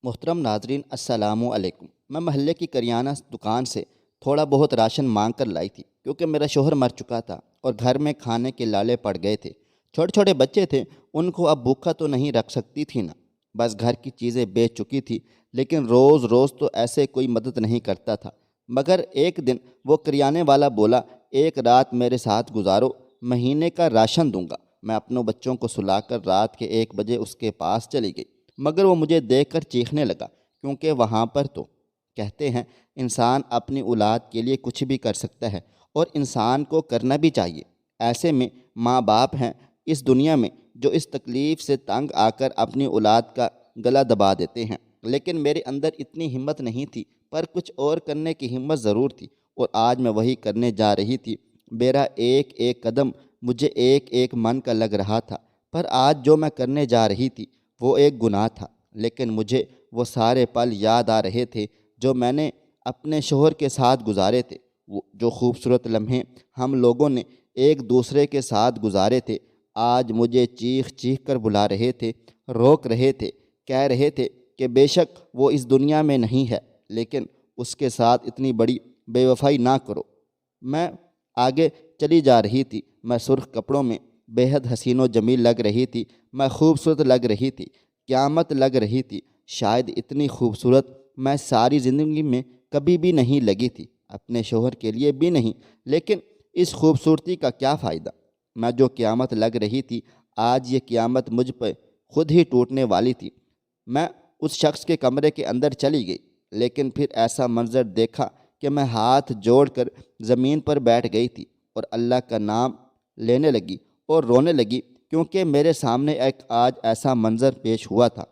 محترم ناظرین السلام علیکم۔ میں محلے کی کریانہ دکان سے تھوڑا بہت راشن مانگ کر لائی تھی کیونکہ میرا شوہر مر چکا تھا اور گھر میں کھانے کے لالے پڑ گئے تھے۔ چھوٹے چھوٹے بچے تھے، ان کو اب بھوکا تو نہیں رکھ سکتی تھی نا، بس گھر کی چیزیں بیچ چکی تھی، لیکن روز روز تو ایسے کوئی مدد نہیں کرتا تھا۔ مگر ایک دن وہ کریانے والا بولا، ایک رات میرے ساتھ گزارو، مہینے کا راشن دوں گا۔ میں اپنوں بچوں کو سلا کر رات کے 1 بجے اس کے پاس چلی گئی، مگر وہ مجھے دیکھ کر چیخنے لگا، کیونکہ وہاں پر تو کہتے ہیں انسان اپنی اولاد کے لیے کچھ بھی کر سکتا ہے، اور انسان کو کرنا بھی چاہیے۔ ایسے میں ماں باپ ہیں اس دنیا میں جو اس تکلیف سے تنگ آ کر اپنی اولاد کا گلا دبا دیتے ہیں، لیکن میرے اندر اتنی ہمت نہیں تھی، پر کچھ اور کرنے کی ہمت ضرور تھی، اور آج میں وہی کرنے جا رہی تھی۔ میرا ایک ایک قدم مجھے ایک ایک من کا لگ رہا تھا، پر آج جو میں کرنے جا رہی تھی وہ ایک گناہ تھا، لیکن مجھے وہ سارے پل یاد آ رہے تھے جو میں نے اپنے شوہر کے ساتھ گزارے تھے، وہ جو خوبصورت لمحے ہم لوگوں نے ایک دوسرے کے ساتھ گزارے تھے۔ آج مجھے چیخ چیخ کر بلا رہے تھے، روک رہے تھے، کہہ رہے تھے کہ بے شک وہ اس دنیا میں نہیں ہے، لیکن اس کے ساتھ اتنی بڑی بے وفائی نہ کرو۔ میں آگے چلی جا رہی تھی، میں سرخ کپڑوں میں بے حد حسین و جمیل لگ رہی تھی، میں خوبصورت لگ رہی تھی، قیامت لگ رہی تھی۔ شاید اتنی خوبصورت میں ساری زندگی میں کبھی بھی نہیں لگی تھی، اپنے شوہر کے لیے بھی نہیں، لیکن اس خوبصورتی کا کیا فائدہ؟ میں جو قیامت لگ رہی تھی، آج یہ قیامت مجھ پہ خود ہی ٹوٹنے والی تھی۔ میں اس شخص کے کمرے کے اندر چلی گئی، لیکن پھر ایسا منظر دیکھا کہ میں ہاتھ جوڑ کر زمین پر بیٹھ گئی تھی اور اللہ کا نام لینے لگی اور رونے لگی، کیونکہ میرے سامنے ایک آج ایسا منظر پیش ہوا تھا۔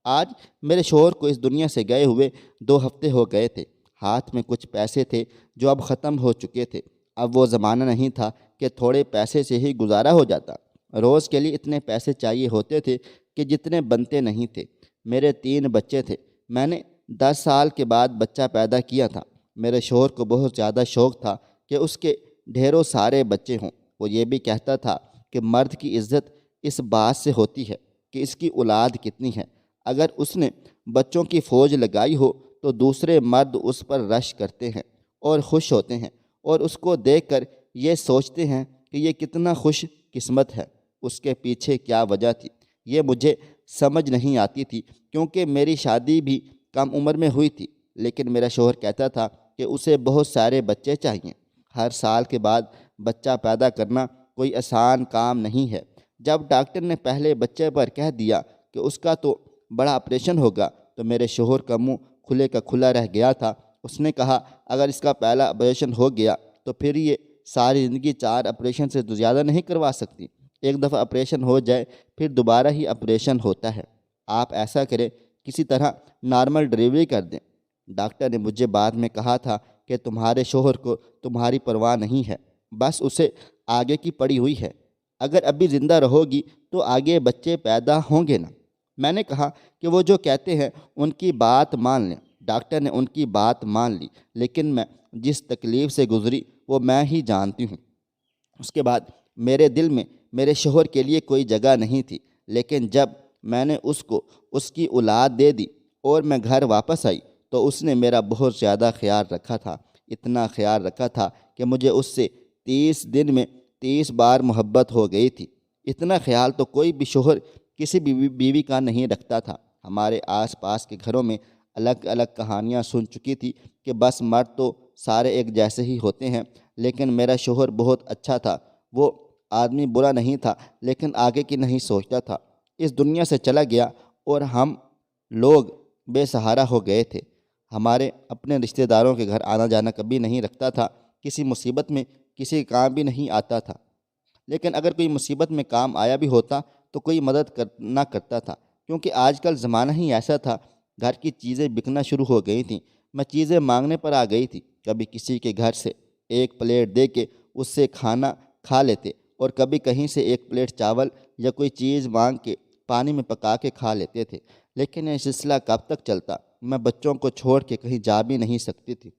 آج میرے شوہر کو اس دنیا سے گئے ہوئے 2 ہفتے ہو گئے تھے۔ ہاتھ میں کچھ پیسے تھے جو اب ختم ہو چکے تھے۔ اب وہ زمانہ نہیں تھا کہ تھوڑے پیسے سے ہی گزارا ہو جاتا، روز کے لیے اتنے پیسے چاہیے ہوتے تھے کہ جتنے بنتے نہیں تھے۔ میرے 3 بچے تھے، میں نے 10 سال کے بعد بچہ پیدا کیا تھا۔ میرے شوہر کو بہت زیادہ شوق تھا کہ اس کے ڈھیروں سارے بچے ہوں۔ وہ یہ بھی کہتا تھا کہ مرد کی عزت اس بات سے ہوتی ہے کہ اس کی اولاد کتنی ہے۔ اگر اس نے بچوں کی فوج لگائی ہو تو دوسرے مرد اس پر رش کرتے ہیں اور خوش ہوتے ہیں، اور اس کو دیکھ کر یہ سوچتے ہیں کہ یہ کتنا خوش قسمت ہے۔ اس کے پیچھے کیا وجہ تھی یہ مجھے سمجھ نہیں آتی تھی، کیونکہ میری شادی بھی کم عمر میں ہوئی تھی، لیکن میرا شوہر کہتا تھا کہ اسے بہت سارے بچے چاہئیں۔ ہر سال کے بعد بچہ پیدا کرنا کوئی آسان کام نہیں ہے۔ جب ڈاکٹر نے پہلے بچے پر کہہ دیا کہ اس کا تو بڑا آپریشن ہوگا، تو میرے شوہر کا منہ کھلے کا کھلا رہ گیا تھا۔ اس نے کہا، اگر اس کا پہلا آپریشن ہو گیا تو پھر یہ ساری زندگی 4 آپریشن سے زیادہ نہیں کروا سکتی۔ ایک دفعہ آپریشن ہو جائے پھر دوبارہ ہی آپریشن ہوتا ہے۔ آپ ایسا کریں، کسی طرح نارمل ڈلیوری کر دیں۔ ڈاکٹر نے مجھے بعد میں کہا تھا کہ تمہارے شوہر کو تمہاری پرواہ نہیں ہے، بس اسے آگے کی پڑی ہوئی ہے۔ اگر ابھی زندہ رہو گی تو آگے بچے پیدا ہوں گے نا۔ میں نے کہا کہ وہ جو کہتے ہیں ان کی بات مان لیں۔ ڈاکٹر نے ان کی بات مان لی، لیکن میں جس تکلیف سے گزری وہ میں ہی جانتی ہوں۔ اس کے بعد میرے دل میں میرے شوہر کے لیے کوئی جگہ نہیں تھی، لیکن جب میں نے اس کو اس کی اولاد دے دی اور میں گھر واپس آئی تو اس نے میرا بہت زیادہ خیال رکھا تھا، اتنا خیال رکھا تھا کہ مجھے اس سے 30 دن میں 30 بار محبت ہو گئی تھی۔ اتنا خیال تو کوئی بھی شوہر کسی بھی بیوی کا نہیں رکھتا تھا۔ ہمارے آس پاس کے گھروں میں الگ الگ کہانیاں سن چکی تھی کہ بس مرد تو سارے ایک جیسے ہی ہوتے ہیں، لیکن میرا شوہر بہت اچھا تھا۔ وہ آدمی برا نہیں تھا، لیکن آگے کی نہیں سوچتا تھا۔ اس دنیا سے چلا گیا اور ہم لوگ بے سہارا ہو گئے تھے۔ ہمارے اپنے رشتہ داروں کے گھر آنا جانا کبھی نہیں رکھتا تھا، کسی مصیبت میں کسی کام بھی نہیں آتا تھا، لیکن اگر کوئی مصیبت میں کام آیا بھی ہوتا تو کوئی مدد نہ کرتا تھا، کیونکہ آج کل زمانہ ہی ایسا تھا۔ گھر کی چیزیں بکنا شروع ہو گئی تھیں، میں چیزیں مانگنے پر آ گئی تھی۔ کبھی کسی کے گھر سے 1 پلیٹ دے کے اس سے کھانا کھا لیتے، اور کبھی کہیں سے 1 پلیٹ چاول یا کوئی چیز مانگ کے پانی میں پکا کے کھا لیتے تھے۔ لیکن یہ سلسلہ کب تک چلتا؟ میں بچوں کو چھوڑ کے کہیں جا بھی نہیں سکتی تھی،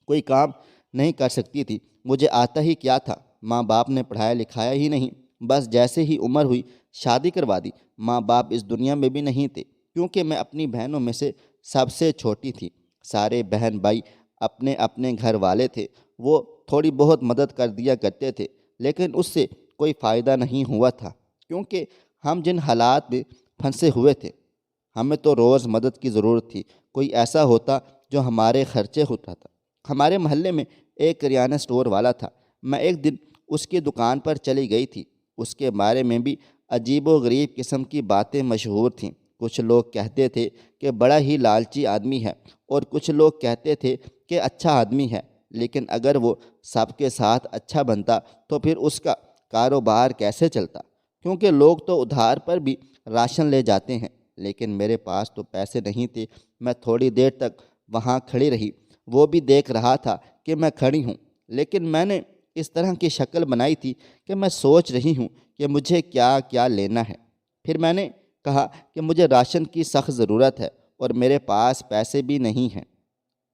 کوئی کام نہیں کر سکتی تھی۔ مجھے آتا ہی کیا تھا؟ ماں باپ نے پڑھایا لکھایا ہی نہیں، بس جیسے ہی عمر ہوئی شادی کروا دی۔ ماں باپ اس دنیا میں بھی نہیں تھے، کیونکہ میں اپنی بہنوں میں سے سب سے چھوٹی تھی۔ سارے بہن بھائی اپنے اپنے گھر والے تھے، وہ تھوڑی بہت مدد کر دیا کرتے تھے، لیکن اس سے کوئی فائدہ نہیں ہوا تھا، کیونکہ ہم جن حالات میں پھنسے ہوئے تھے ہمیں تو روز مدد کی ضرورت تھی۔ کوئی ایسا ہوتا جو ہمارے خرچے ہوتا تھا۔ ہمارے محلے میں ایک کریانہ سٹور والا تھا۔ میں ایک دن اس کی دکان پر چلی گئی تھی۔ اس کے بارے میں بھی عجیب و غریب قسم کی باتیں مشہور تھیں۔ کچھ لوگ کہتے تھے کہ بڑا ہی لالچی آدمی ہے، اور کچھ لوگ کہتے تھے کہ اچھا آدمی ہے، لیکن اگر وہ سب کے ساتھ اچھا بنتا تو پھر اس کا کاروبار کیسے چلتا؟ کیونکہ لوگ تو ادھار پر بھی راشن لے جاتے ہیں، لیکن میرے پاس تو پیسے نہیں تھے۔ میں تھوڑی دیر تک وہاں کھڑی رہی۔ وہ بھی دیکھ رہا تھا کہ میں کھڑی ہوں، لیکن میں نے اس طرح کی شکل بنائی تھی کہ میں سوچ رہی ہوں کہ مجھے کیا کیا لینا ہے۔ پھر میں نے کہا کہ مجھے راشن کی سخت ضرورت ہے اور میرے پاس پیسے بھی نہیں ہیں۔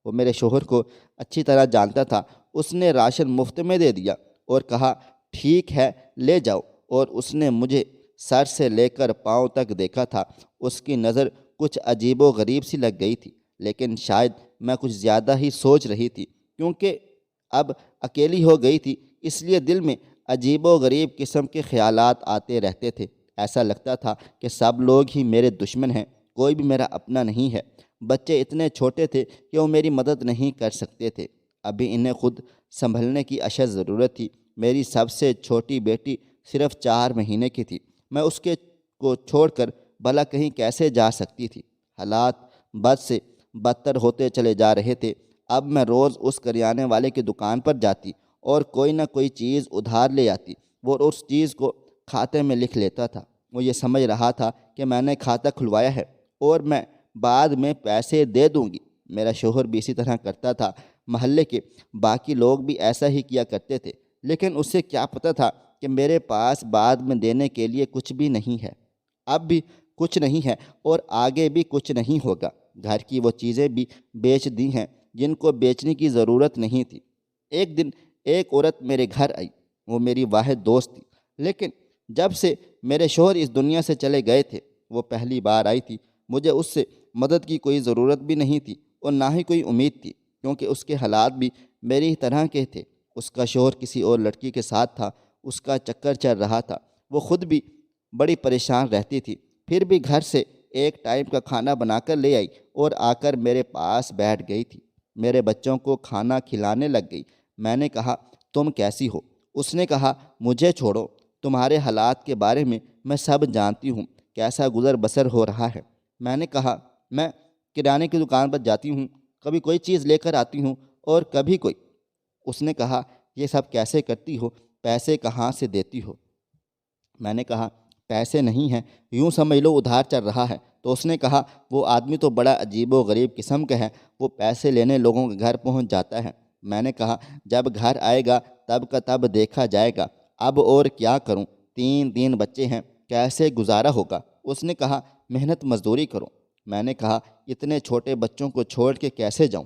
وہ میرے شوہر کو اچھی طرح جانتا تھا۔ اس نے راشن مفت میں دے دیا اور کہا ٹھیک ہے لے جاؤ، اور اس نے مجھے سر سے لے کر پاؤں تک دیکھا تھا۔ اس کی نظر کچھ عجیب و غریب سی لگ گئی تھی، لیکن شاید میں کچھ زیادہ ہی سوچ رہی تھی، کیونکہ اب اکیلی ہو گئی تھی، اس لیے دل میں عجیب و غریب قسم کے خیالات آتے رہتے تھے۔ ایسا لگتا تھا کہ سب لوگ ہی میرے دشمن ہیں، کوئی بھی میرا اپنا نہیں ہے۔ بچے اتنے چھوٹے تھے کہ وہ میری مدد نہیں کر سکتے تھے، ابھی انہیں خود سنبھلنے کی اشد ضرورت تھی۔ میری سب سے چھوٹی بیٹی صرف 4 مہینے کی تھی۔ میں اس کو چھوڑ کر بھلا کہیں کیسے جا سکتی تھی؟ حالات بد سے بدتر ہوتے چلے جا رہے تھے۔ اب میں روز اس کریانے والے کی دکان پر جاتی اور کوئی نہ کوئی چیز ادھار لے آتی۔ وہ اس چیز کو کھاتے میں لکھ لیتا تھا۔ وہ یہ سمجھ رہا تھا کہ میں نے کھاتا کھلوایا ہے اور میں بعد میں پیسے دے دوں گی۔ میرا شوہر بھی اسی طرح کرتا تھا۔ محلے کے باقی لوگ بھی ایسا ہی کیا کرتے تھے، لیکن اسے کیا پتہ تھا کہ میرے پاس بعد میں دینے کے لیے کچھ بھی نہیں ہے۔ اب بھی کچھ نہیں ہے اور آگے بھی کچھ نہیں ہوگا۔ گھر کی وہ چیزیں بھی بیچ دی ہیں جن کو بیچنے کی ضرورت نہیں تھی۔ ایک دن ایک عورت میرے گھر آئی۔ وہ میری واحد دوست تھی، لیکن جب سے میرے شوہر اس دنیا سے چلے گئے تھے وہ پہلی بار آئی تھی۔ مجھے اس سے مدد کی کوئی ضرورت بھی نہیں تھی اور نہ ہی کوئی امید تھی، کیونکہ اس کے حالات بھی میری ہی طرح کے تھے۔ اس کا شوہر کسی اور لڑکی کے ساتھ تھا، اس کا چکر چل رہا تھا۔ وہ خود بھی بڑی پریشان رہتی تھی، پھر بھی گھر سے ایک ٹائم کا کھانا بنا کر لے آئی اور آ کر میرے پاس بیٹھ گئی تھی۔ میرے بچوں کو کھانا کھلانے لگ گئی۔ میں نے کہا تم کیسی ہو؟ اس نے کہا مجھے چھوڑو، تمہارے حالات کے بارے میں میں سب جانتی ہوں، کیسا گزر بسر ہو رہا ہے۔ میں نے کہا میں کرانے کی دکان پر جاتی ہوں، کبھی کوئی چیز لے کر آتی ہوں اور کبھی کوئی۔ اس نے کہا یہ سب کیسے کرتی ہو؟ پیسے کہاں سے دیتی ہو؟ میں نے کہا پیسے نہیں ہیں، یوں سمجھ لو ادھار چل رہا ہے۔ تو اس نے کہا وہ آدمی تو بڑا عجیب و غریب قسم کا ہے، وہ پیسے لینے لوگوں کے گھر پہنچ جاتا ہے۔ میں نے کہا جب گھر آئے گا تب کا تب دیکھا جائے گا، اب اور کیا کروں، 3 بچے ہیں، کیسے گزارا ہوگا؟ اس نے کہا محنت مزدوری کرو۔ میں نے کہا اتنے چھوٹے بچوں کو چھوڑ کے کیسے جاؤں؟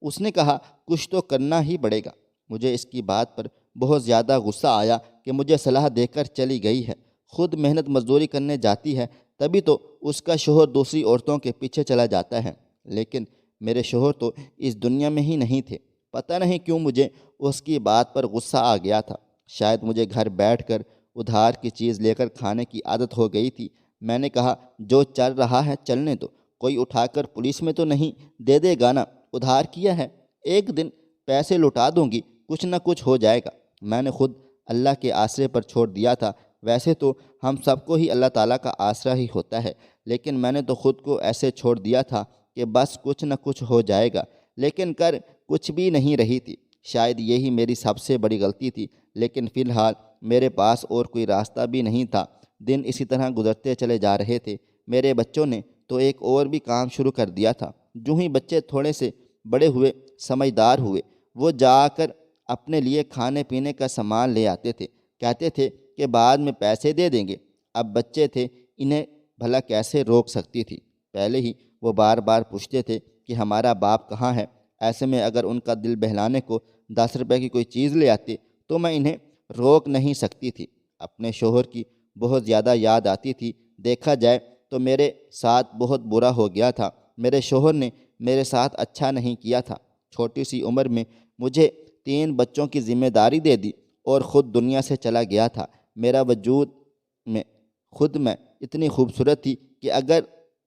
اس نے کہا کچھ تو کرنا ہی پڑے گا۔ مجھے اس کی بات پر بہت زیادہ غصہ آیا کہ مجھے صلاح دے کر چلی گئی ہے، خود محنت مزدوری کرنے جاتی ہے، تبھی تو اس کا شوہر دوسری عورتوں کے پیچھے چلا جاتا ہے۔ لیکن میرے شوہر تو اس دنیا میں ہی نہیں تھے۔ پتہ نہیں کیوں مجھے اس کی بات پر غصہ آ گیا تھا۔ شاید مجھے گھر بیٹھ کر ادھار کی چیز لے کر کھانے کی عادت ہو گئی تھی۔ میں نے کہا جو چل رہا ہے چلنے دو، کوئی اٹھا کر پولیس میں تو نہیں دے دے گا نا، ادھار کیا ہے، ایک دن پیسے لوٹا دوں گی، کچھ نہ کچھ ہو جائے گا۔ میں نے خود اللہ کے آسرے پر چھوڑ دیا تھا۔ ویسے تو ہم سب کو ہی اللہ تعالیٰ کا آسرا ہی ہوتا ہے، لیکن میں نے تو خود کو ایسے چھوڑ دیا تھا کہ بس کچھ نہ کچھ ہو جائے گا، لیکن کر کچھ بھی نہیں رہی تھی۔ شاید یہی میری سب سے بڑی غلطی تھی، لیکن فی الحال میرے پاس اور کوئی راستہ بھی نہیں تھا۔ دن اسی طرح گزرتے چلے جا رہے تھے۔ میرے بچوں نے تو ایک اور بھی کام شروع کر دیا تھا۔ جو ہی بچے تھوڑے سے بڑے ہوئے، سمجھدار ہوئے، وہ جا کر اپنے لیے کھانے پینے کا سامان لے آتے تھے، کہتے تھے کہ بعد میں پیسے دے دیں گے۔ اب بچے تھے، انہیں بھلا کیسے روک سکتی تھی؟ پہلے ہی وہ بار بار پوچھتے تھے کہ ہمارا باپ کہاں ہے۔ ایسے میں اگر ان کا دل بہلانے کو 10 روپے کی کوئی چیز لے آتے تو میں انہیں روک نہیں سکتی تھی۔ اپنے شوہر کی بہت زیادہ یاد آتی تھی۔ دیکھا جائے تو میرے ساتھ بہت برا ہو گیا تھا۔ میرے شوہر نے میرے ساتھ اچھا نہیں کیا تھا۔ چھوٹی سی عمر میں مجھے 3 بچوں کی ذمہ داری دے دی اور خود دنیا سے چلا گیا تھا۔ میرا وجود میں خود میں اتنی خوبصورت تھی کہ اگر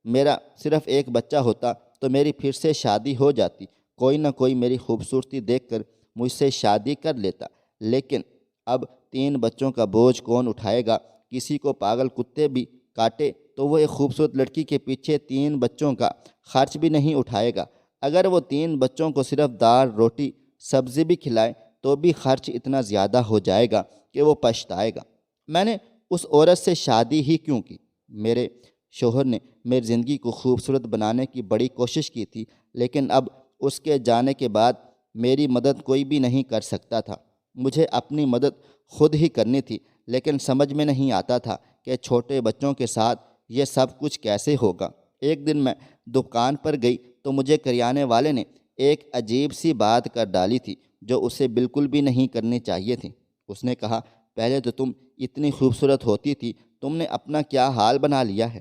میرا صرف ایک بچہ ہوتا تو میری پھر سے شادی ہو جاتی، کوئی نہ کوئی میری خوبصورتی دیکھ کر مجھ سے شادی کر لیتا۔ لیکن اب 3 بچوں کا بوجھ کون اٹھائے گا؟ کسی کو پاگل کتے بھی کاٹے تو وہ ایک خوبصورت لڑکی کے پیچھے 3 بچوں کا خرچ بھی نہیں اٹھائے گا۔ اگر وہ 3 بچوں کو صرف دال روٹی سبزی بھی کھلائے تو بھی خرچ اتنا زیادہ ہو جائے گا کہ وہ پچھتائے گا۔ میں نے اس عورت سے شادی ہی کیوں کی؟ میرے شوہر نے میری زندگی کو خوبصورت بنانے کی بڑی کوشش کی تھی، لیکن اب اس کے جانے کے بعد میری مدد کوئی بھی نہیں کر سکتا تھا۔ مجھے اپنی مدد خود ہی کرنی تھی، لیکن سمجھ میں نہیں آتا تھا کہ چھوٹے بچوں کے ساتھ یہ سب کچھ کیسے ہوگا۔ ایک دن میں دکان پر گئی تو مجھے کریانے والے نے ایک عجیب سی بات کر ڈالی تھی جو اسے بالکل بھی نہیں کرنی چاہیے تھی۔ اس نے کہا، پہلے تو تم اتنی خوبصورت ہوتی تھی، تم نے اپنا کیا حال بنا لیا ہے؟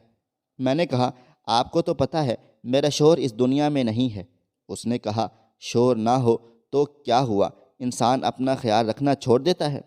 میں نے کہا، آپ کو تو پتہ ہے میرا شوہر اس دنیا میں نہیں ہے۔ اس نے کہا، شوہر نہ ہو تو کیا ہوا؟ انسان اپنا خیال رکھنا چھوڑ دیتا ہے؟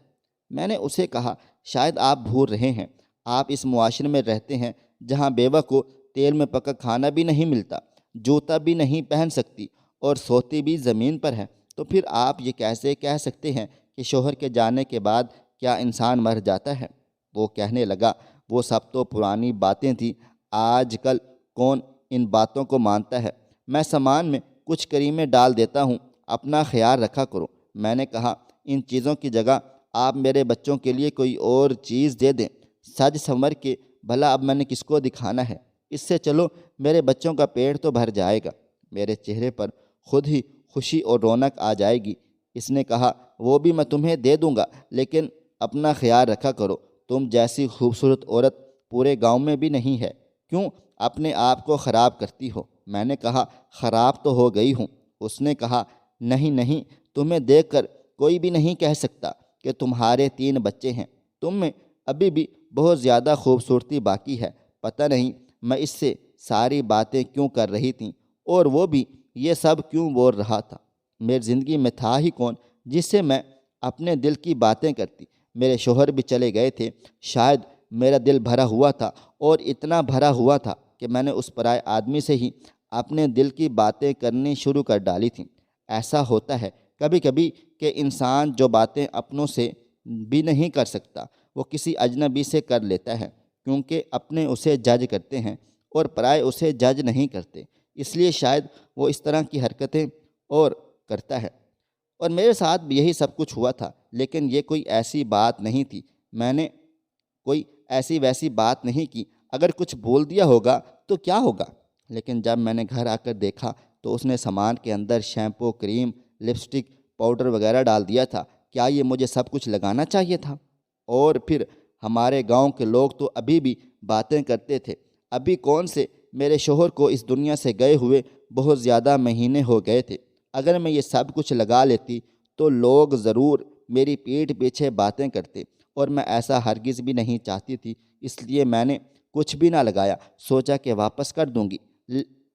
میں نے اسے کہا، شاید آپ بھول رہے ہیں، آپ اس معاشرے میں رہتے ہیں جہاں بیوہ کو تیل میں پکا کھانا بھی نہیں ملتا، جوتا بھی نہیں پہن سکتی اور سوتی بھی زمین پر ہے۔ تو پھر آپ یہ کیسے کہہ سکتے ہیں کہ شوہر کے جانے کے بعد کیا انسان مر جاتا ہے؟ وہ کہنے لگا، وہ سب تو پرانی باتیں تھیں، آج کل کون ان باتوں کو مانتا ہے؟ میں سامان میں کچھ کریمیں ڈال دیتا ہوں، اپنا خیال رکھا کرو۔ میں نے کہا، ان چیزوں کی جگہ آپ میرے بچوں کے لیے کوئی اور چیز دے دیں، سج سنور کے، بھلا اب میں نے کس کو دکھانا ہے؟ اس سے چلو میرے بچوں کا پیٹ تو بھر جائے گا، میرے چہرے پر خود ہی خوشی اور رونق آ جائے گی۔ اس نے کہا، وہ بھی میں تمہیں دے دوں گا، لیکن اپنا خیال رکھا کرو، تم جیسی خوبصورت عورت پورے گاؤں میں بھی نہیں ہے، کیوں اپنے آپ کو خراب کرتی ہو؟ میں نے کہا، خراب تو ہو گئی ہوں۔ اس نے کہا، نہیں نہیں، تمہیں دیکھ کر کوئی بھی نہیں کہہ سکتا کہ تمہارے 3 بچے ہیں، تم میں ابھی بھی بہت زیادہ خوبصورتی باقی ہے۔ پتہ نہیں میں اس سے ساری باتیں کیوں کر رہی تھی اور وہ بھی یہ سب کیوں بول رہا تھا۔ میری زندگی میں تھا ہی کون جس سے میں اپنے دل کی باتیں کرتی؟ میرے شوہر بھی چلے گئے تھے، شاید میرا دل بھرا ہوا تھا، اور اتنا بھرا ہوا تھا کہ میں نے اس پرائے آدمی سے ہی اپنے دل کی باتیں کرنی شروع کر ڈالی تھیں۔ ایسا ہوتا ہے کبھی کبھی کہ انسان جو باتیں اپنوں سے بھی نہیں کر سکتا وہ کسی اجنبی سے کر لیتا ہے، کیونکہ اپنے اسے جج کرتے ہیں اور پرائے اسے جج نہیں کرتے، اس لیے شاید وہ اس طرح کی حرکتیں اور کرتا ہے۔ اور میرے ساتھ بھی یہی سب کچھ ہوا تھا، لیکن یہ کوئی ایسی بات نہیں تھی، میں نے کوئی ایسی ویسی بات نہیں کی، اگر کچھ بول دیا ہوگا تو کیا ہوگا؟ لیکن جب میں نے گھر آ کر دیکھا تو اس نے سامان کے اندر شیمپو، کریم، لپسٹک، پاؤڈر وغیرہ ڈال دیا تھا۔ کیا یہ مجھے سب کچھ لگانا چاہیے تھا؟ اور پھر ہمارے گاؤں کے لوگ تو ابھی بھی باتیں کرتے تھے، ابھی کون سے میرے شوہر کو اس دنیا سے گئے ہوئے بہت زیادہ مہینے ہو گئے تھے۔ اگر میں یہ سب کچھ لگا لیتی تو لوگ ضرور میری پیٹھ پیچھے باتیں کرتے، اور میں ایسا ہرگز بھی نہیں چاہتی تھی، اس لیے میں نے کچھ بھی نہ لگایا، سوچا کہ واپس کر دوں گی،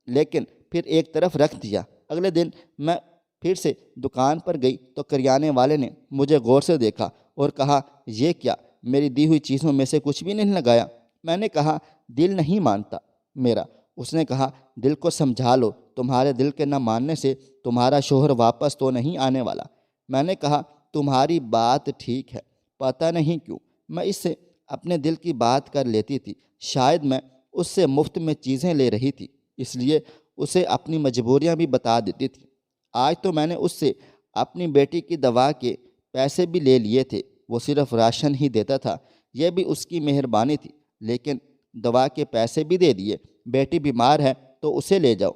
لیکن پھر ایک طرف رکھ دیا۔ اگلے دن میں پھر سے دکان پر گئی تو کریانے والے نے مجھے غور سے دیکھا اور کہا، یہ کیا، میری دی ہوئی چیزوں میں سے کچھ بھی نہیں لگایا؟ میں نے کہا، دل نہیں مانتا میرا۔ اس نے کہا، دل کو سمجھا لو، تمہارے دل کے نہ ماننے سے تمہارا شوہر واپس تو نہیں آنے والا۔ میں نے کہا، تمہاری بات ٹھیک ہے، پتہ نہیں کیوں میں اس سے اپنے دل کی بات کر لیتی تھی، شاید میں اس سے مفت میں چیزیں لے رہی تھی، اس لیے اسے اپنی مجبوریاں بھی بتا دیتی تھی۔ آج تو میں نے اس سے اپنی بیٹی کی دوا کے پیسے بھی لے لیے تھے، وہ صرف راشن ہی دیتا تھا، یہ بھی اس کی مہربانی تھی، لیکن دوا کے پیسے بھی دے دیے۔ بیٹی بیمار ہے تو اسے لے جاؤ۔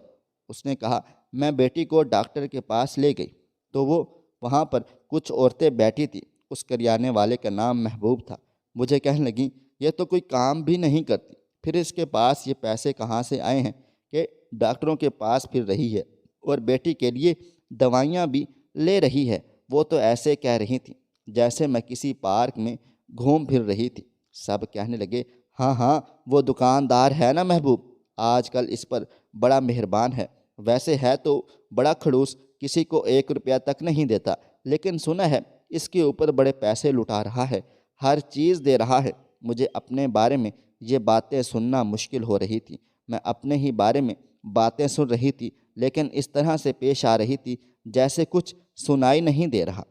اس نے کہا، میں بیٹی کو ڈاکٹر کے پاس لے گئی تو وہ وہاں پر کچھ عورتیں بیٹھی تھیں، اس کریانے والے کا نام محبوب تھا۔ مجھے کہنے لگیں، یہ تو کوئی کام بھی نہیں کرتی، پھر اس کے پاس یہ پیسے کہاں سے آئے ہیں کہ ڈاکٹروں کے پاس پھر رہی ہے اور بیٹی کے لیے دوائیاں بھی لے رہی ہے؟ وہ تو ایسے کہہ رہی تھیں جیسے میں کسی پارک میں گھوم پھر رہی تھی۔ سب کہنے لگے، ہاں ہاں، وہ دکاندار ہے نا محبوب، آج کل اس پر بڑا مہربان ہے، ویسے ہے تو بڑا کھڑوس، کسی کو 1 روپیہ تک نہیں دیتا، لیکن سنا ہے اس کے اوپر بڑے پیسے لٹا رہا ہے، ہر چیز دے رہا ہے۔ مجھے اپنے بارے میں یہ باتیں سننا مشکل ہو رہی تھی، میں اپنے ہی بارے میں باتیں سن رہی تھی، لیکن اس طرح سے پیش آ رہی تھی جیسے کچھ سنائی نہیں دے رہا۔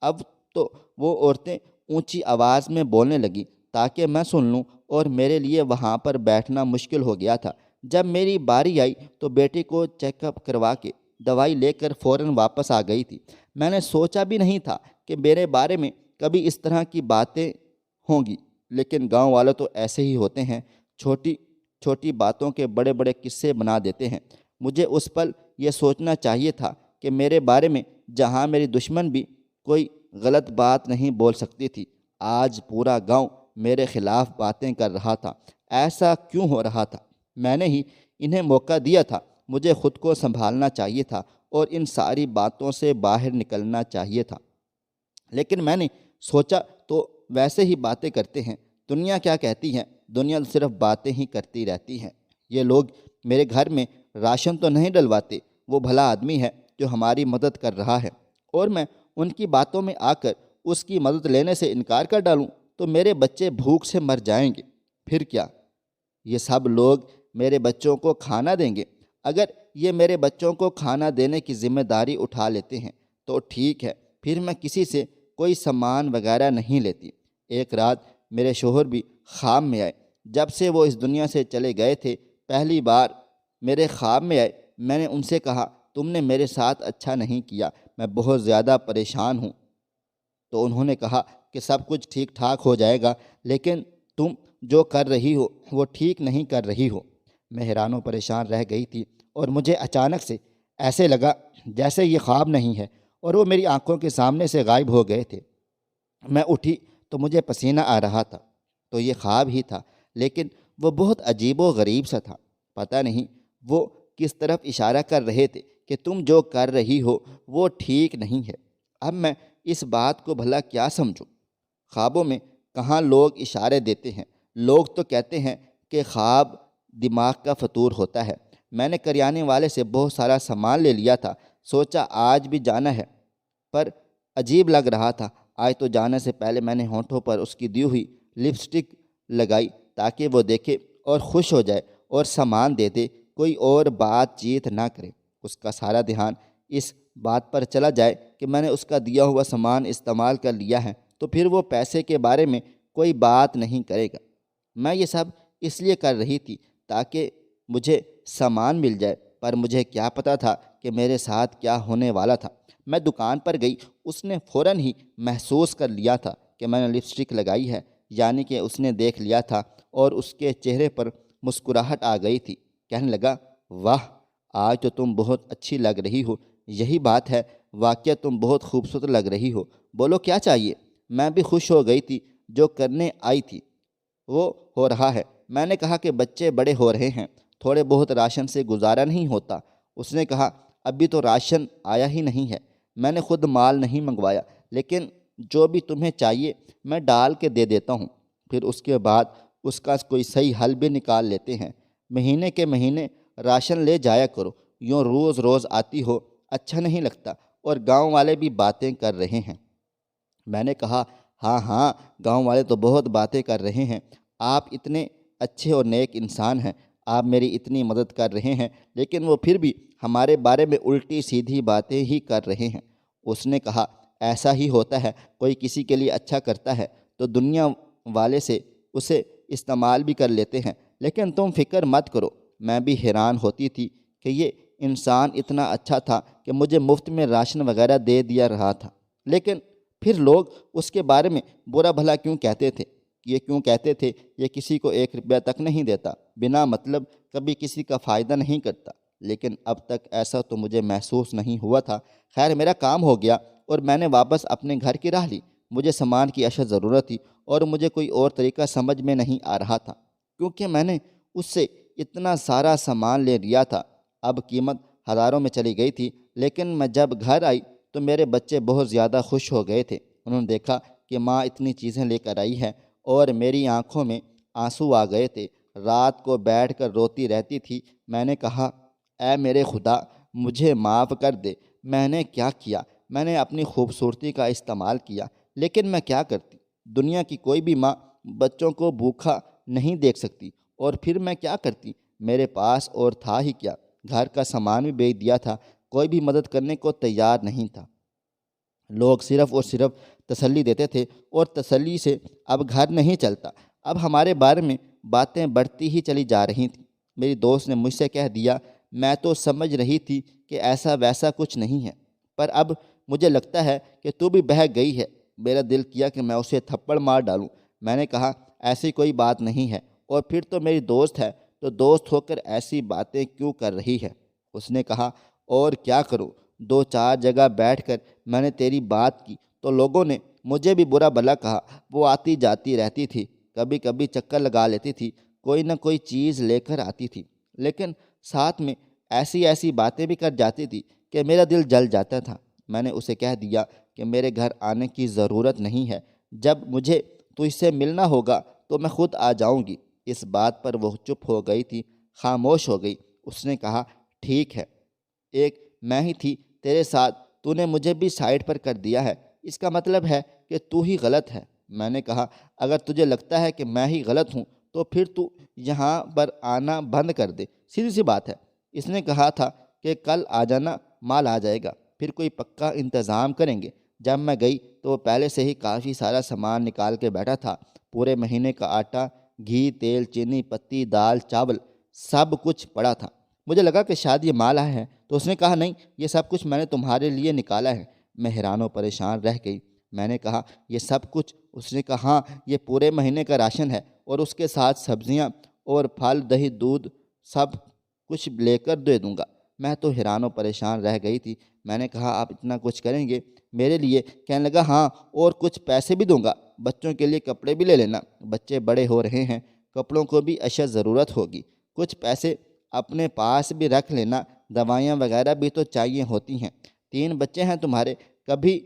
اب تو وہ عورتیں اونچی آواز میں بولنے لگی تاکہ میں سن لوں، اور میرے لیے وہاں پر بیٹھنا مشکل ہو گیا تھا۔ جب میری باری آئی تو بیٹی کو چیک اپ کروا کے دوائی لے کر فوراً واپس آ گئی تھی۔ میں نے سوچا بھی نہیں تھا کہ میرے بارے میں کبھی اس طرح کی باتیں ہوں گی، لیکن گاؤں والے تو ایسے ہی ہوتے ہیں، چھوٹی چھوٹی باتوں کے بڑے بڑے قصے بنا دیتے ہیں۔ مجھے اس پل یہ سوچنا چاہیے تھا کہ میرے بارے میں جہاں میری دشمن بھی کوئی غلط بات نہیں بول سکتی تھی، آج پورا گاؤں میرے خلاف باتیں کر رہا تھا۔ ایسا کیوں ہو رہا تھا؟ میں نے ہی انہیں موقع دیا تھا، مجھے خود کو سنبھالنا چاہیے تھا اور ان ساری باتوں سے باہر نکلنا چاہیے تھا، لیکن میں نے سوچا تو ویسے ہی باتیں کرتے ہیں، دنیا کیا کہتی ہے؟ دنیا صرف باتیں ہی کرتی رہتی ہے۔ یہ لوگ میرے گھر میں راشن تو نہیں ڈلواتے، وہ بھلا آدمی ہے جو ہماری مدد کر رہا ہے، اور میں ان کی باتوں میں آ کر اس کی مدد لینے سے انکار کر ڈالوں تو میرے بچے بھوک سے مر جائیں گے۔ پھر کیا یہ سب لوگ میرے بچوں کو کھانا دیں گے؟ اگر یہ میرے بچوں کو کھانا دینے کی ذمہ داری اٹھا لیتے ہیں تو ٹھیک ہے، پھر میں کسی سے کوئی سامان وغیرہ نہیں لیتی۔ ایک رات میرے شوہر بھی خواب میں آئے، جب سے وہ اس دنیا سے چلے گئے تھے پہلی بار میرے خواب میں آئے۔ میں نے ان سے کہا تم نے میرے ساتھ اچھا نہیں کیا، میں بہت زیادہ پریشان ہوں۔ تو انہوں نے کہا کہ سب کچھ ٹھیک ٹھاک ہو جائے گا، لیکن تم جو کر رہی ہو وہ ٹھیک نہیں کر رہی ہو۔ میں حیران و پریشان رہ گئی تھی، اور مجھے اچانک سے ایسے لگا جیسے یہ خواب نہیں ہے اور وہ میری آنکھوں کے سامنے سے غائب ہو گئے تھے۔ میں اٹھی تو مجھے پسینہ آ رہا تھا، تو یہ خواب ہی تھا، لیکن وہ بہت عجیب و غریب سا تھا۔ پتہ نہیں وہ کس طرف اشارہ کر رہے تھے کہ تم جو کر رہی ہو وہ ٹھیک نہیں ہے۔ اب میں اس بات کو بھلا کیا سمجھوں؟ خوابوں میں کہاں لوگ اشارے دیتے ہیں؟ لوگ تو کہتے ہیں کہ خواب دماغ کا فطور ہوتا ہے۔ میں نے کریانے والے سے بہت سارا سامان لے لیا تھا، سوچا آج بھی جانا ہے، پر عجیب لگ رہا تھا۔ آج تو جانے سے پہلے میں نے ہونٹوں پر اس کی دی ہوئی لپسٹک لگائی تاکہ وہ دیکھے اور خوش ہو جائے اور سامان دے دے، کوئی اور بات چیت نہ کرے۔ اس کا سارا دھیان اس بات پر چلا جائے کہ میں نے اس کا دیا ہوا سامان استعمال کر لیا ہے، تو پھر وہ پیسے کے بارے میں کوئی بات نہیں کرے گا۔ میں یہ سب اس لیے کر رہی تھی تاکہ مجھے سامان مل جائے، پر مجھے کیا پتہ تھا کہ میرے ساتھ کیا ہونے والا تھا۔ میں دکان پر گئی، اس نے فوراً ہی محسوس کر لیا تھا کہ میں نے لپسٹک لگائی ہے، یعنی کہ اس نے دیکھ لیا تھا، اور اس کے چہرے پر مسکراہٹ آ گئی تھی۔ کہنے لگا واہ، آج تو تم بہت اچھی لگ رہی ہو۔ یہی بات ہے، واقعہ تم بہت خوبصورت لگ رہی ہو، بولو کیا چاہیے؟ میں بھی خوش ہو گئی تھی، جو کرنے آئی تھی وہ ہو رہا ہے۔ میں نے کہا کہ بچے بڑے ہو رہے ہیں، تھوڑے بہت راشن سے گزارا نہیں ہوتا۔ اس نے کہا ابھی تو راشن آیا ہی نہیں ہے، میں نے خود مال نہیں منگوایا، لیکن جو بھی تمہیں چاہیے میں ڈال کے دے دیتا ہوں۔ پھر اس کے بعد اس کا کوئی صحیح حل بھی نکال لیتے ہیں۔ مہینے کے مہینے راشن لے جایا کرو، یوں روز روز آتی ہو اچھا نہیں لگتا، اور گاؤں والے بھی باتیں کر رہے ہیں۔ میں نے کہا ہاں ہاں، گاؤں والے تو بہت باتیں کر رہے ہیں، آپ اتنے اچھے اور نیک انسان ہیں، آپ میری اتنی مدد کر رہے ہیں، لیکن وہ پھر بھی ہمارے بارے میں الٹی سیدھی باتیں ہی کر رہے ہیں۔ اس نے کہا ایسا ہی ہوتا ہے، کوئی کسی کے لیے اچھا کرتا ہے تو دنیا والے سے اسے استعمال بھی کر لیتے ہیں، لیکن تم فکر مت کرو۔ میں بھی حیران ہوتی تھی کہ یہ انسان اتنا اچھا تھا کہ مجھے مفت میں راشن وغیرہ دے دیا رہا تھا، لیکن پھر لوگ اس کے بارے میں برا بھلا کیوں کہتے تھے؟ یہ کیوں کہتے تھے یہ کسی کو 1 روپیہ تک نہیں دیتا، بنا مطلب کبھی کسی کا فائدہ نہیں کرتا، لیکن اب تک ایسا تو مجھے محسوس نہیں ہوا تھا۔ خیر میرا کام ہو گیا اور میں نے واپس اپنے گھر کی راہ لی۔ مجھے سامان کی اشد ضرورت تھی اور مجھے کوئی اور طریقہ سمجھ میں نہیں آ رہا تھا، کیونکہ میں نے اس سے اتنا سارا سامان لے لیا تھا۔ اب قیمت ہزاروں میں چلی گئی تھی، لیکن میں جب گھر آئی تو میرے بچے بہت زیادہ خوش ہو گئے تھے۔ انہوں نے دیکھا کہ ماں اتنی چیزیں لے کر آئی ہے، اور میری آنکھوں میں آنسو آ گئے تھے۔ رات کو بیٹھ کر روتی رہتی تھی۔ میں نے کہا، اے میرے خدا، مجھے معاف کر دے۔ میں نے کیا کیا؟ میں نے اپنی خوبصورتی کا استعمال کیا، لیکن میں کیا کرتی؟ دنیا کی کوئی بھی ماں بچوں کو بھوکا نہیں دیکھ سکتی، اور پھر میں کیا کرتی؟ میرے پاس اور تھا ہی کیا؟ گھر کا سامان بھی بیچ دیا تھا، کوئی بھی مدد کرنے کو تیار نہیں تھا۔ لوگ صرف اور صرف تسلی دیتے تھے، اور تسلی سے اب گھر نہیں چلتا۔ اب ہمارے بارے میں باتیں بڑھتی ہی چلی جا رہی تھیں۔ میری دوست نے مجھ سے کہہ دیا، میں تو سمجھ رہی تھی کہ ایسا ویسا کچھ نہیں ہے، پر اب مجھے لگتا ہے کہ تو بھی بہک گئی ہے۔ میرا دل کیا کہ میں اسے تھپڑ مار ڈالوں۔ میں نے کہا، ایسی کوئی بات نہیں ہے، اور پھر تو میری دوست ہے، تو دوست ہو کر ایسی باتیں کیوں کر رہی ہے؟ اس نے کہا، اور کیا کروں؟ 2-4 جگہ بیٹھ کر میں نے تیری بات کی تو لوگوں نے مجھے بھی برا بھلا کہا۔ وہ آتی جاتی رہتی تھی، کبھی کبھی چکر لگا لیتی تھی، کوئی نہ کوئی چیز لے کر آتی تھی، لیکن ساتھ میں ایسی ایسی باتیں بھی کر جاتی تھی کہ میرا دل جل جاتا تھا۔ میں نے اسے کہہ دیا کہ میرے گھر آنے کی ضرورت نہیں ہے، جب مجھے تجھ سے ملنا ہوگا تو میں خود آ جاؤں گی۔ اس بات پر وہ چپ ہو گئی تھی، خاموش ہو گئی۔ اس نے کہا، ٹھیک ہے، ایک میں ہی تھی تیرے ساتھ، تو نے مجھے بھی سائڈ پر کر دیا ہے، اس کا مطلب ہے کہ تو ہی غلط ہے۔ میں نے کہا، اگر تجھے لگتا ہے کہ میں ہی غلط ہوں تو پھر تو یہاں پر آنا بند کر دے، سیدھی سی بات ہے۔ اس نے کہا تھا کہ کل آ جانا، مال آ جائے گا، پھر کوئی پکا انتظام کریں گے۔ جب میں گئی تو وہ پہلے سے ہی کافی سارا سامان نکال کے بیٹھا تھا۔ پورے مہینے کا آٹا، گھی، تیل، چینی، پتی، دال، چاول، سب کچھ پڑا تھا۔ مجھے لگا کہ شاید یہ مال آیا ہے، تو اس نے کہا، نہیں، یہ سب کچھ میں نے تمہارے لیے نکالا ہے۔ میں حیران و پریشان رہ گئی۔ میں نے کہا، یہ سب کچھ؟ اس نے کہا، ہاں، یہ پورے مہینے کا راشن ہے، اور اس کے ساتھ سبزیاں اور پھل، دہی، دودھ، سب کچھ لے کر دے دوں گا۔ میں تو حیران و پریشان رہ گئی تھی۔ میں نے کہا، آپ اتنا کچھ کریں گے میرے لیے؟ کہنے لگا، ہاں، اور کچھ پیسے بھی دوں گا، بچوں کے لیے کپڑے بھی لے لینا، بچے بڑے ہو رہے ہیں، کپڑوں کو بھی اشد ضرورت ہوگی، کچھ پیسے اپنے پاس بھی رکھ لینا، دوائیاں وغیرہ بھی تو چاہیے ہوتی ہیں۔ 3 بچے ہیں تمہارے، کبھی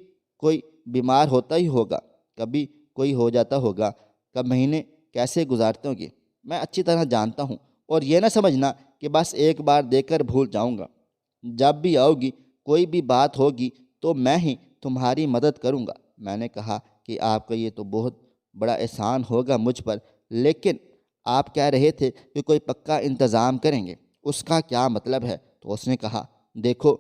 کوئی بیمار ہوتا ہی ہوگا، کبھی کوئی ہو جاتا ہوگا، کب مہینے کیسے گزارتے ہوں گے میں اچھی طرح جانتا ہوں، اور یہ نہ سمجھنا کہ بس ایک بار دے کر بھول جاؤں گا۔ جب بھی آؤ گی، کوئی بھی بات ہوگی تو میں ہی تمہاری مدد کروں گا۔ میں نے کہا کہ آپ کا یہ تو بہت بڑا احسان ہوگا مجھ پر، لیکن آپ کہہ رہے تھے کہ کوئی پکا انتظام کریں گے، اس کا کیا مطلب ہے؟ تو اس نے کہا، دیکھو،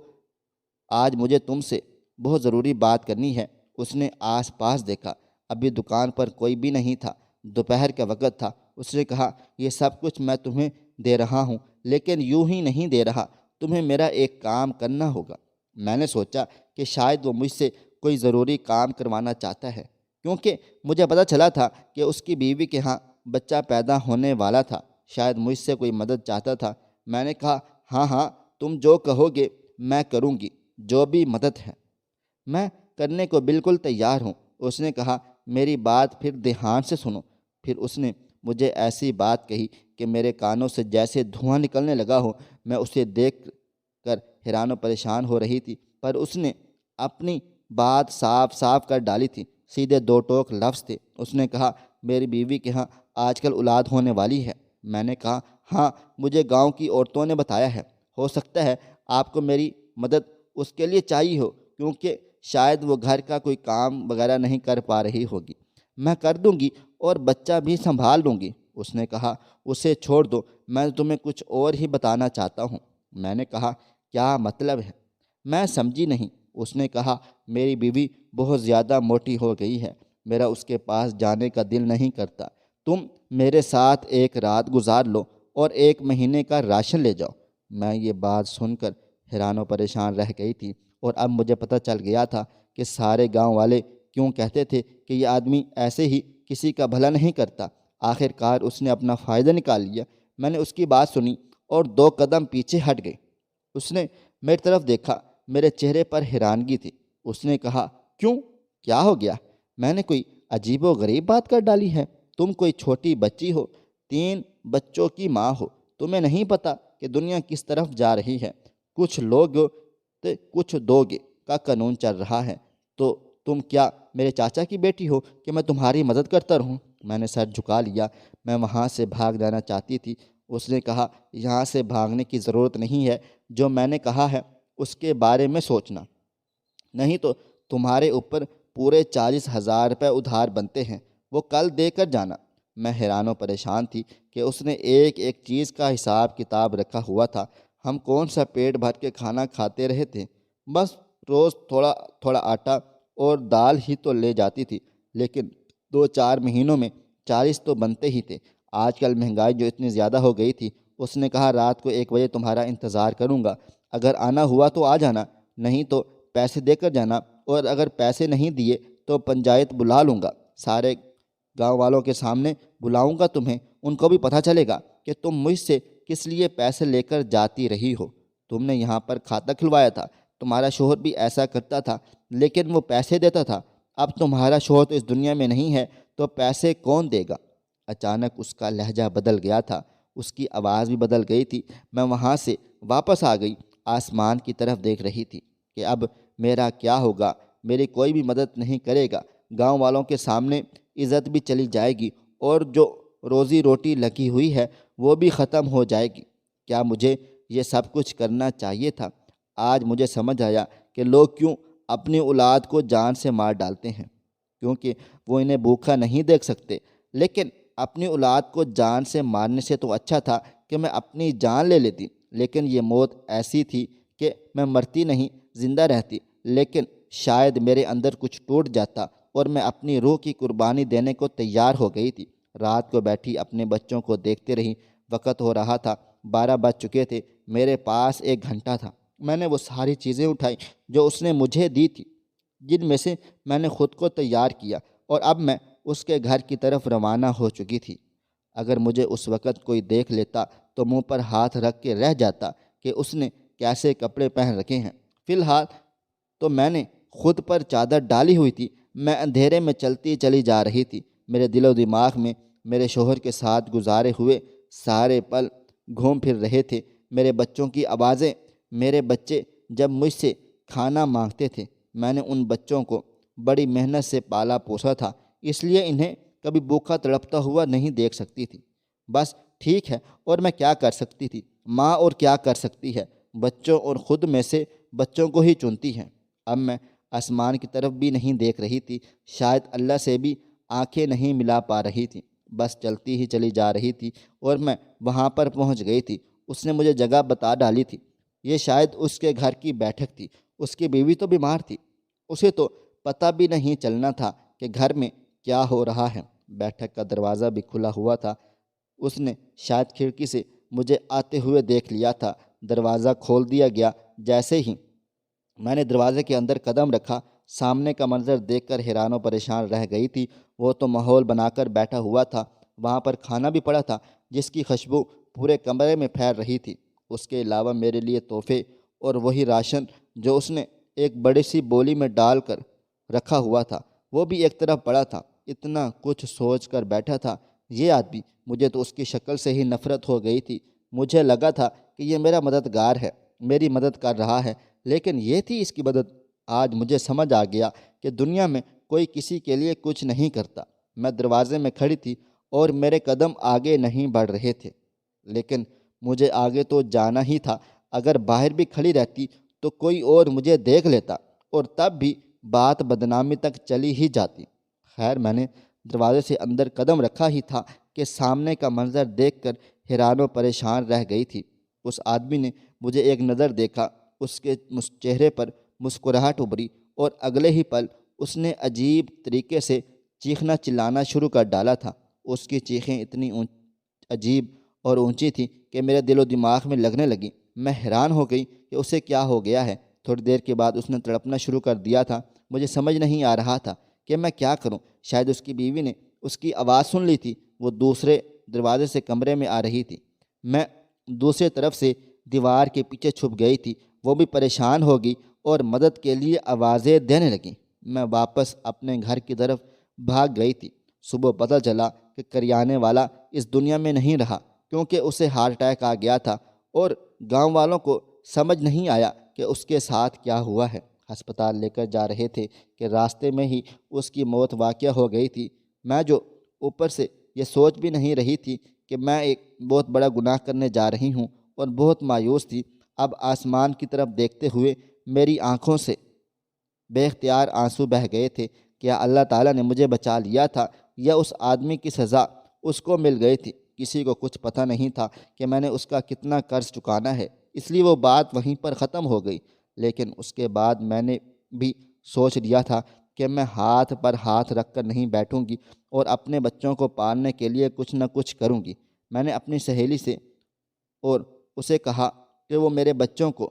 آج مجھے تم سے بہت ضروری بات کرنی ہے۔ اس نے آس پاس دیکھا، ابھی دکان پر کوئی بھی نہیں تھا، دوپہر کا وقت تھا۔ اس نے کہا، یہ سب کچھ میں تمہیں دے رہا ہوں، لیکن یوں ہی نہیں دے رہا، تمہیں میرا ایک کام کرنا ہوگا۔ میں نے سوچا کہ شاید وہ مجھ سے کوئی ضروری کام کروانا چاہتا ہے، کیونکہ مجھے پتہ چلا تھا کہ اس کی بیوی کے ہاں بچہ پیدا ہونے والا تھا۔ شاید مجھ سے کوئی مدد چاہتا تھا۔ میں نے کہا، ہاں ہاں، تم جو کہو گے میں کروں گی، جو بھی مدد ہے میں کرنے کو بالکل تیار ہوں۔ اس نے کہا، میری بات پھر دھیان سے سنو۔ پھر اس نے مجھے ایسی بات کہی کہ میرے کانوں سے جیسے دھواں نکلنے لگا ہو۔ میں اسے دیکھ کر حیران و پریشان ہو رہی تھی، پر اس نے اپنی بات صاف صاف کر ڈالی تھی، سیدھے 2 ٹوک لفظ تھے۔ اس نے کہا، میری بیوی کے ہاں آج کل اولاد ہونے والی ہے۔ میں نے کہا، ہاں، مجھے گاؤں کی عورتوں نے بتایا ہے۔ ہو سکتا ہے آپ کو میری مدد اس کے لیے چاہیے ہو، کیونکہ شاید وہ گھر کا کوئی کام وغیرہ نہیں کر پا رہی ہوگی۔ میں کر دوں گی اور بچہ بھی سنبھال لوں گی۔ اس نے کہا، اسے چھوڑ دو، میں تمہیں کچھ اور ہی بتانا چاہتا ہوں۔ میں نے کہا، کیا مطلب ہے؟ میں سمجھی نہیں۔ اس نے کہا، میری بیوی بہت زیادہ موٹی ہو گئی ہے، میرا اس کے پاس جانے کا دل نہیں کرتا۔ تم میرے ساتھ ایک رات گزار لو اور 1 مہینے کا راشن لے جاؤ۔ میں یہ بات سن کر حیران و پریشان رہ گئی تھی، اور اب مجھے پتہ چل گیا تھا کہ سارے گاؤں والے کیوں کہتے تھے کہ یہ آدمی ایسے ہی کسی کا بھلا نہیں کرتا۔ آخر کار اس نے اپنا فائدہ نکال لیا۔ میں نے اس کی بات سنی اور 2 قدم پیچھے ہٹ گئی۔ اس نے میری طرف دیکھا، میرے چہرے پر حیرانگی تھی۔ اس نے کہا، کیوں، کیا ہو گیا؟ میں نے کوئی عجیب و غریب بات کر ڈالی ہے؟ تم کوئی چھوٹی بچی ہو، 3 بچوں کی ماں ہو، تمہیں نہیں پتہ کہ دنیا کس طرف جا رہی ہے؟ کچھ لوگ تو کچھ دو گے کا قانون چل رہا ہے، تو تم کیا میرے چاچا کی بیٹی ہو کہ میں تمہاری مدد کرتا رہوں؟ میں نے سر جھکا لیا۔ میں وہاں سے بھاگ جانا چاہتی تھی۔ اس نے کہا یہاں سے بھاگنے کی ضرورت نہیں ہے، جو میں نے کہا ہے اس کے بارے میں سوچنا، نہیں تو تمہارے اوپر پورے 40,000 روپے ادھار بنتے ہیں، وہ کل دے کر جانا۔ میں حیران و پریشان تھی کہ اس نے ایک ایک چیز کا حساب کتاب رکھا ہوا تھا۔ ہم کون سا پیٹ بھر کے کھانا کھاتے رہے تھے، بس روز تھوڑا تھوڑا آٹا اور دال ہی تو لے جاتی تھی، لیکن 2-4 مہینوں میں 40 تو بنتے ہی تھے۔ آج کل مہنگائی جو اتنی زیادہ ہو گئی تھی، اس نے کہا رات کو 1 بجے تمہارا انتظار کروں گا، اگر آنا ہوا تو آ جانا، نہیں تو پیسے دے کر جانا، اور اگر پیسے نہیں دیے تو پنچایت بلا لوں گا، سارے گاؤں والوں کے سامنے بلاؤں گا تمہیں، ان کو بھی پتہ چلے گا کہ تم مجھ سے کس لیے پیسے لے کر جاتی رہی ہو۔ تم نے یہاں پر کھاتا کھلوایا تھا، تمہارا شوہر بھی ایسا کرتا تھا، لیکن وہ پیسے دیتا تھا۔ اب تمہارا شوہر تو اس دنیا میں نہیں ہے، تو پیسے کون دے گا؟ اچانک اس کا لہجہ بدل گیا تھا، اس کی آواز بھی بدل گئی تھی۔ میں وہاں سے واپس آ گئی، آسمان کی طرف دیکھ رہی تھی کہ اب میرا کیا ہوگا، میری کوئی بھی مدد نہیں کرے گا، گاؤں والوں کے سامنے عزت بھی چلی جائے گی، اور جو روزی روٹی لگی ہوئی ہے وہ بھی ختم ہو جائے گی۔ کیا مجھے یہ سب کچھ کرنا چاہیے تھا؟ آج مجھے سمجھ آیا کہ لوگ کیوں اپنی اولاد کو جان سے مار ڈالتے ہیں، کیونکہ وہ انہیں بھوکا نہیں دیکھ سکتے۔ لیکن اپنی اولاد کو جان سے مارنے سے تو اچھا تھا کہ میں اپنی جان لے لیتی، لیکن یہ موت ایسی تھی کہ میں مرتی نہیں، زندہ رہتی، لیکن شاید میرے اندر کچھ ٹوٹ جاتا اور میں اپنی روح کی قربانی دینے کو تیار ہو گئی تھی۔ رات کو بیٹھی اپنے بچوں کو دیکھتے رہی، وقت ہو رہا تھا، 12 بج چکے تھے، میرے پاس 1 گھنٹہ تھا۔ میں نے وہ ساری چیزیں اٹھائیں جو اس نے مجھے دی تھی، جن میں سے میں نے خود کو تیار کیا، اور اب میں اس کے گھر کی طرف روانہ ہو چکی تھی۔ اگر مجھے اس وقت کوئی دیکھ لیتا تو منہ پر ہاتھ رکھ کے رہ جاتا کہ اس نے کیسے کپڑے پہن رکھے ہیں۔ فی الحال تو میں نے خود پر چادر ڈالی ہوئی تھی، میں اندھیرے میں چلتی چلی جا رہی تھی۔ میرے دل و دماغ میں میرے شوہر کے ساتھ گزارے ہوئے سارے پل گھوم پھر رہے تھے، میرے بچوں کی آوازیں۔ میرے بچے جب مجھ سے کھانا مانگتے تھے، میں نے ان بچوں کو بڑی محنت سے پالا پوسا تھا، اس لیے انہیں کبھی بھوکا تڑپتا ہوا نہیں دیکھ سکتی تھی۔ بس ٹھیک ہے، اور میں کیا کر سکتی تھی؟ ماں اور کیا کر سکتی ہے؟ بچوں اور خود میں سے بچوں کو ہی چنتی ہے۔ اب میں آسمان کی طرف بھی نہیں دیکھ رہی تھی، شاید اللہ سے بھی آنکھیں نہیں ملا پا رہی تھی، بس چلتی ہی چلی جا رہی تھی، اور میں وہاں پر پہنچ گئی تھی۔ اس نے مجھے جگہ بتا ڈالی تھی، یہ شاید اس کے گھر کی بیٹھک تھی۔ اس کی بیوی تو بیمار تھی، اسے تو پتہ بھی نہیں چلنا تھا کہ گھر میں کیا ہو رہا ہے۔ بیٹھک کا دروازہ بھی کھلا ہوا تھا، اس نے شاید کھڑکی سے مجھے آتے ہوئے دیکھ لیا تھا۔ دروازہ کھول دیا گیا۔ جیسے ہی میں نے دروازے کے اندر قدم رکھا، سامنے کا منظر دیکھ کر حیران و پریشان رہ گئی تھی۔ وہ تو ماحول بنا کر بیٹھا ہوا تھا، وہاں پر کھانا بھی پڑا تھا جس کی خوشبو پورے کمرے میں پھیل رہی تھی۔ اس کے علاوہ میرے لیے تحفے اور وہی راشن جو اس نے ایک بڑی سی بولی میں ڈال کر رکھا ہوا تھا، وہ بھی ایک طرف پڑا تھا۔ اتنا کچھ سوچ کر بیٹھا تھا یہ آدمی، مجھے تو اس کی شکل سے ہی نفرت ہو گئی تھی۔ مجھے لگا تھا کہ یہ میرا مددگار ہے، میری مدد کر رہا ہے، لیکن یہ تھی اس کی مدد۔ آج مجھے سمجھ آ گیا کہ دنیا میں کوئی کسی کے لیے کچھ نہیں کرتا۔ میں دروازے میں کھڑی تھی اور میرے قدم آگے نہیں بڑھ رہے تھے، لیکن مجھے آگے تو جانا ہی تھا۔ اگر باہر بھی کھڑی رہتی تو کوئی اور مجھے دیکھ لیتا، اور تب بھی بات بدنامی تک چلی ہی جاتی۔ خیر، میں نے دروازے سے اندر قدم رکھا ہی تھا کہ سامنے کا منظر دیکھ کر حیران و پریشان رہ گئی تھی۔ اس آدمی نے مجھے ایک نظر دیکھا، اس کے چہرے پر مسکراہٹ ابھری، اور اگلے ہی پل اس نے عجیب طریقے سے چیخنا چلانا شروع کر ڈالا تھا۔ اس کی چیخیں اتنی عجیب اور اونچی تھیں کہ میرے دل و دماغ میں لگنے لگیں۔ میں حیران ہو گئی کہ اسے کیا ہو گیا ہے۔ تھوڑی دیر کے بعد اس نے تڑپنا شروع کر دیا تھا۔ مجھے سمجھ نہیں آ رہا تھا کہ میں کیا کروں۔ شاید اس کی بیوی نے اس کی آواز سن لی تھی، وہ دوسرے دروازے سے کمرے میں آ رہی تھی۔ میں دوسرے طرف سے دیوار کے پیچھے چھپ گئی تھی۔ وہ بھی پریشان ہوگی اور مدد کے لیے آوازیں دینے لگیں۔ میں واپس اپنے گھر کی طرف بھاگ گئی تھی۔ صبح پتہ چلا کہ کریانے والا اس دنیا میں نہیں رہا، کیونکہ اسے ہارٹ اٹیک آ گیا تھا، اور گاؤں والوں کو سمجھ نہیں آیا کہ اس کے ساتھ کیا ہوا ہے۔ ہسپتال لے کر جا رہے تھے کہ راستے میں ہی اس کی موت واقع ہو گئی تھی۔ میں جو اوپر سے یہ سوچ بھی نہیں رہی تھی کہ میں ایک بہت بڑا گناہ کرنے جا رہی ہوں، اور بہت مایوس تھی۔ اب آسمان کی طرف دیکھتے ہوئے میری آنکھوں سے بے اختیار آنسو بہہ گئے تھے۔ کیا اللہ تعالیٰ نے مجھے بچا لیا تھا، یا اس آدمی کی سزا اس کو مل گئی تھی؟ کسی کو کچھ پتہ نہیں تھا کہ میں نے اس کا کتنا قرض چکانا ہے، اس لیے وہ بات وہیں پر ختم ہو گئی۔ لیکن اس کے بعد میں نے بھی سوچ لیا تھا کہ میں ہاتھ پر ہاتھ رکھ کر نہیں بیٹھوں گی، اور اپنے بچوں کو پالنے کے لیے کچھ نہ کچھ کروں گی۔ میں نے اپنی سہیلی سے اور اسے کہا کہ وہ میرے بچوں کو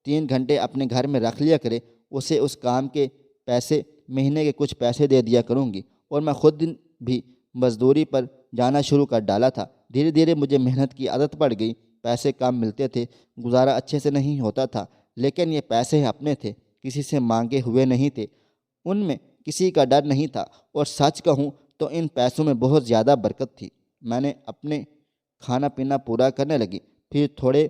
3 گھنٹے اپنے گھر میں رکھ لیا کرے، اسے اس کام کے پیسے، مہینے کے کچھ پیسے دے دیا کروں گی، اور میں خود بھی مزدوری پر جانا شروع کر ڈالا تھا۔ دھیرے دھیرے مجھے محنت کی عادت پڑ گئی، پیسے کم ملتے تھے، گزارا اچھے سے نہیں ہوتا تھا، لیکن یہ پیسے اپنے تھے، کسی سے مانگے ہوئے نہیں تھے، ان میں کسی کا ڈر نہیں تھا، اور سچ کہوں تو ان پیسوں میں بہت زیادہ برکت تھی۔ میں نے اپنے کھانا پینا پورا کرنے لگی، پھر تھوڑے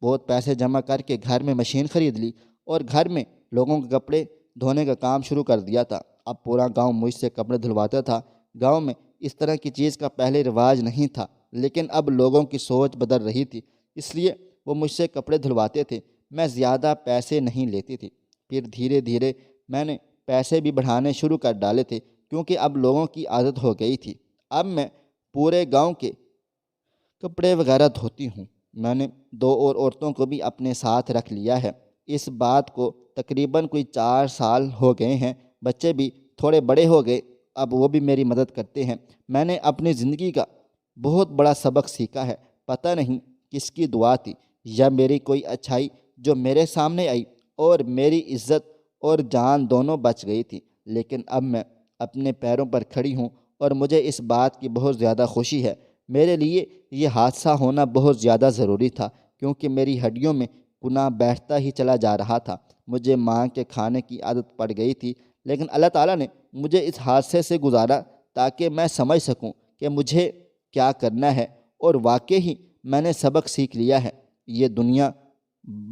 بہت پیسے جمع کر کے گھر میں مشین خرید لی، اور گھر میں لوگوں کے کپڑے دھونے کا کام شروع کر دیا تھا۔ اب پورا گاؤں مجھ سے کپڑے دھلواتا تھا۔ گاؤں میں اس طرح کی چیز کا پہلے رواج نہیں تھا، لیکن اب لوگوں کی سوچ بدل رہی تھی، اس لیے وہ مجھ سے کپڑے دھلواتے تھے۔ میں زیادہ پیسے نہیں لیتی تھی۔ پھر دھیرے دھیرے میں نے پیسے بھی بڑھانے شروع کر ڈالے تھے، کیونکہ اب لوگوں کی عادت ہو گئی تھی۔ اب میں پورے گاؤں کے کپڑے وغیرہ دھوتی ہوں۔ میں نے 2 اور عورتوں کو بھی اپنے ساتھ رکھ لیا ہے۔ اس بات کو تقریباً کوئی 4 سال ہو گئے ہیں۔ بچے بھی تھوڑے بڑے ہو گئے، اب وہ بھی میری مدد کرتے ہیں۔ میں نے اپنی زندگی کا بہت بڑا سبق سیکھا ہے۔ پتہ نہیں کس کی دعا تھی یا میری کوئی اچھائی جو میرے سامنے آئی، اور میری عزت اور جان دونوں بچ گئی تھی، لیکن اب میں اپنے پیروں پر کھڑی ہوں، اور مجھے اس بات کی بہت زیادہ خوشی ہے۔ میرے لیے یہ حادثہ ہونا بہت زیادہ ضروری تھا، کیونکہ میری ہڈیوں میں گناہ بیٹھتا ہی چلا جا رہا تھا۔ مجھے مانگ کے کھانے کی عادت پڑ گئی تھی، لیکن اللہ تعالیٰ نے مجھے اس حادثے سے گزارا تاکہ میں سمجھ سکوں کہ مجھے کیا کرنا ہے، اور واقعی میں نے سبق سیکھ لیا ہے۔ یہ دنیا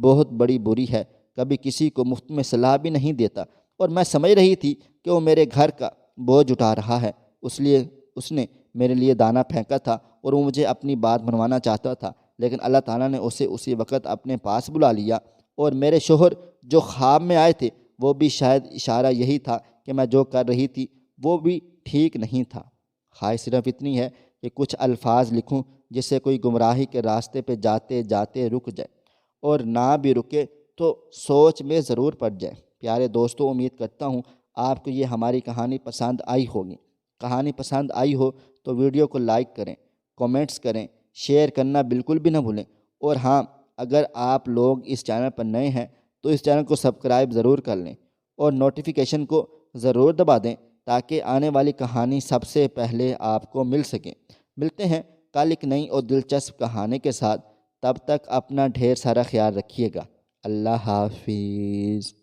بہت بڑی بری ہے، کبھی کسی کو مفت میں صلاح بھی نہیں دیتا، اور میں سمجھ رہی تھی کہ وہ میرے گھر کا بوجھ اٹھا رہا ہے، اس لیے اس نے میرے لیے دانہ پھینکا تھا، اور وہ مجھے اپنی بات منوانا چاہتا تھا، لیکن اللہ تعالیٰ نے اسے اسی وقت اپنے پاس بلا لیا۔ اور میرے شوہر جو خواب میں آئے تھے، وہ بھی شاید اشارہ یہی تھا کہ میں جو کر رہی تھی وہ بھی ٹھیک نہیں تھا۔ خواہش صرف اتنی ہے کہ کچھ الفاظ لکھوں جس سے کوئی گمراہی کے راستے پہ جاتے جاتے رک جائے، اور نہ بھی رکے تو سوچ میں ضرور پڑ جائے۔ پیارے دوستو، امید کرتا ہوں آپ کو یہ ہماری کہانی پسند آئی ہوگی۔ کہانی پسند آئی ہو تو ویڈیو کو لائک کریں، کومنٹس کریں، شیئر کرنا بالکل بھی نہ بھولیں، اور ہاں، اگر آپ لوگ اس چینل پر نئے ہیں تو اس چینل کو سبسکرائب ضرور کر لیں، اور نوٹیفیکیشن کو ضرور دبا دیں تاکہ آنے والی کہانی سب سے پہلے آپ کو مل سکے۔ ملتے ہیں کل ایک نئی اور دلچسپ کہانی کے ساتھ، تب تک اپنا ڈھیر سارا خیال رکھیے گا۔ اللہ حافظ۔